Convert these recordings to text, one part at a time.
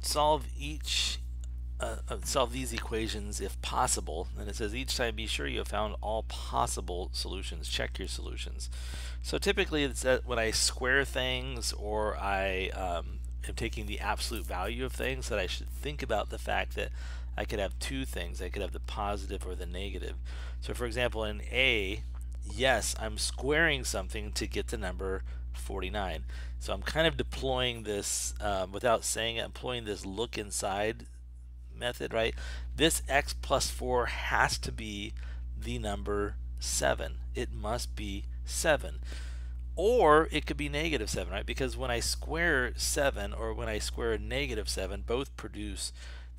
solve solve these equations if possible, and it says each time be sure you have found all possible solutions. Check your solutions. So typically it's that when I square things or I am taking the absolute value of things, that I should think about the fact that I could have two things. I could have the positive or the negative. So for example, in A, yes, I'm squaring something to get the number 49. So I'm kind of deploying this, without saying it, employing this look inside method, right? This x plus 4 has to be the number 7. It must be 7. Or it could be negative 7, right? Because when I square 7 or when I square negative 7, both produce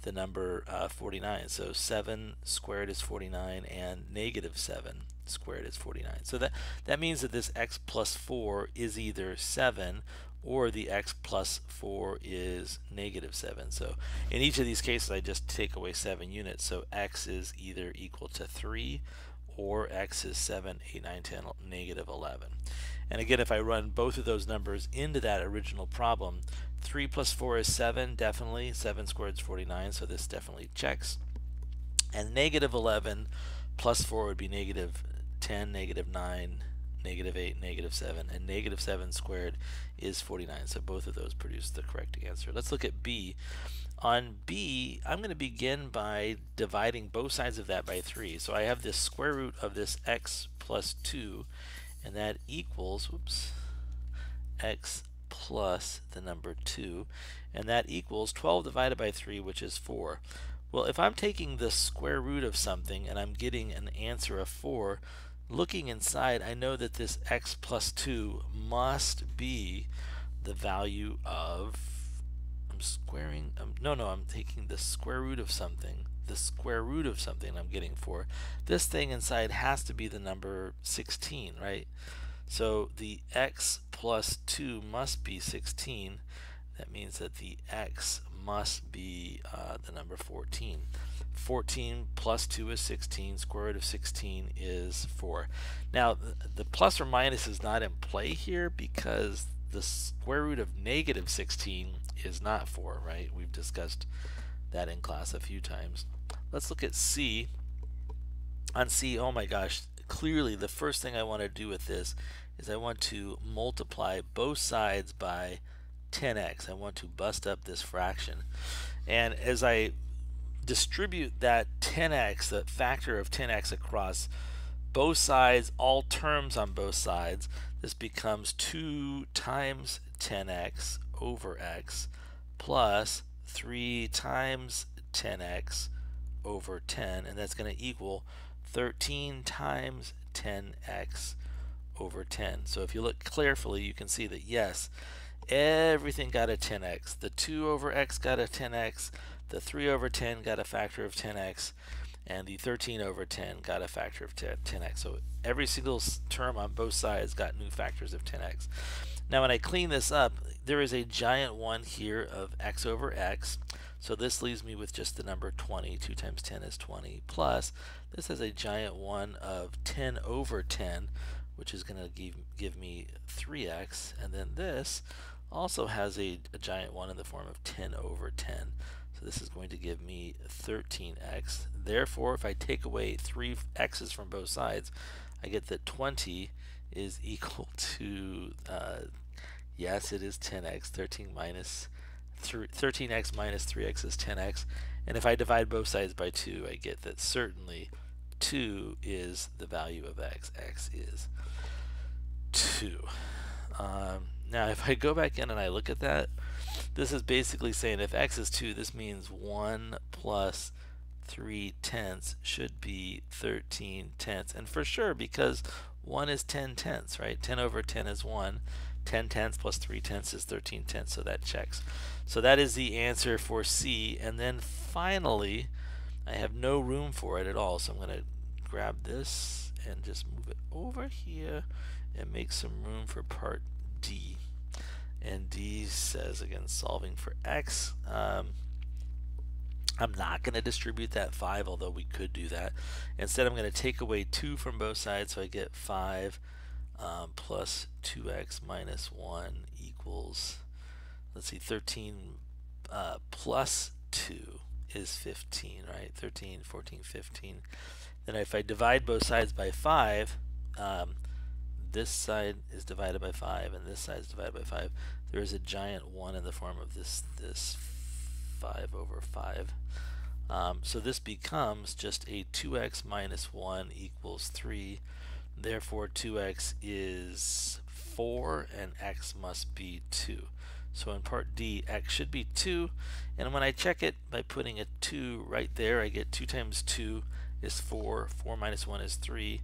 the number 49. So 7 squared is 49 and negative 7 squared is 49. So that means that this x plus 4 is either 7 or the x plus 4 is negative 7. So in each of these cases, I just take away 7 units. So x is either equal to 3 or x is 7, 8, 9, 10, negative 11. And again, if I run both of those numbers into that original problem, 3 plus 4 is 7, definitely. 7 squared is 49, so this definitely checks. And negative 11 plus 4 would be negative 10, negative 9, negative 8, negative 7, and negative 7 squared is 49. So both of those produce the correct answer. Let's look at B. On B, I'm going to begin by dividing both sides of that by 3. So I have this square root of this x plus 2, and that equals, x plus the number 2, and that equals 12 divided by 3, which is 4. Well, if I'm taking the square root of something and I'm getting an answer of 4, looking inside, I know that this x plus 2 must be the value of, I'm taking the square root of something. The square root of something I'm getting 4. This thing inside has to be the number 16, right? So the x plus 2 must be 16. That means that the x must be the number 14. 14 plus 2 is 16. Square root of 16 is 4. Now, the plus or minus is not in play here because the square root of negative 16 is not 4, right? We've discussed that in class a few times. Let's look at C. On C, oh my gosh, clearly the first thing I want to do with this is I want to multiply both sides by 10x. I want to bust up this fraction. And as I distribute that 10x, the factor of 10x across both sides, all terms on both sides, this becomes 2 times 10x over x plus 3 times 10x over 10, and that's going to equal 13 times 10x over 10. So if you look carefully, you can see that yes, everything got a 10x. The 2 over x got a 10x, the 3 over 10 got a factor of 10x, and the 13 over 10 got a factor of 10x. So every single term on both sides got new factors of 10x. Now when I clean this up, there is a giant 1 here of x over x. So this leaves me with just the number 20. 2 times 10 is 20. Plus, this has a giant 1 of 10 over 10, which is going to give me 3x. And then this also has a giant 1 in the form of 10 over 10. So this is going to give me 13x. Therefore, if I take away 3 x's from both sides, I get that 20 is equal to, yes, it is 10x. 13x minus 3x is 10x. And if I divide both sides by 2, I get that certainly 2 is the value of x. X is 2. Now, if I go back in and I look at that, this is basically saying if x is 2, this means 1 plus 3/10 should be 13/10. And for sure, because 1 is 10/10, right? 10 over 10 is 1. 10/10 plus 3/10 is 13/10, so that checks. So that is the answer for C. And then finally, I have no room for it at all, so I'm going to grab this and just move it over here and make some room for part D. And D says, again, solving for x. I'm not going to distribute that 5, although we could do that. Instead, I'm going to take away 2 from both sides, so I get 5 plus 2x minus 1 equals, let's see, 13 plus 2 is 15, right? 13, 14, 15. Then if I divide both sides by 5, this side is divided by 5 and this side is divided by 5. There is a giant 1 in the form of this 5 over 5. So this becomes just a 2x minus 1 equals 3. Therefore 2x is 4 and x must be 2. So in part D, x should be 2, and when I check it by putting a 2 right there, I get 2 times 2 is 4, 4 minus 1 is 3,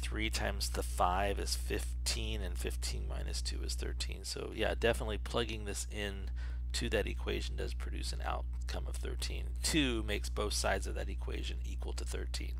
3 times the 5 is 15, and 15 minus 2 is 13. So yeah, definitely plugging this in to that equation does produce an outcome of 13. 2 makes both sides of that equation equal to 13.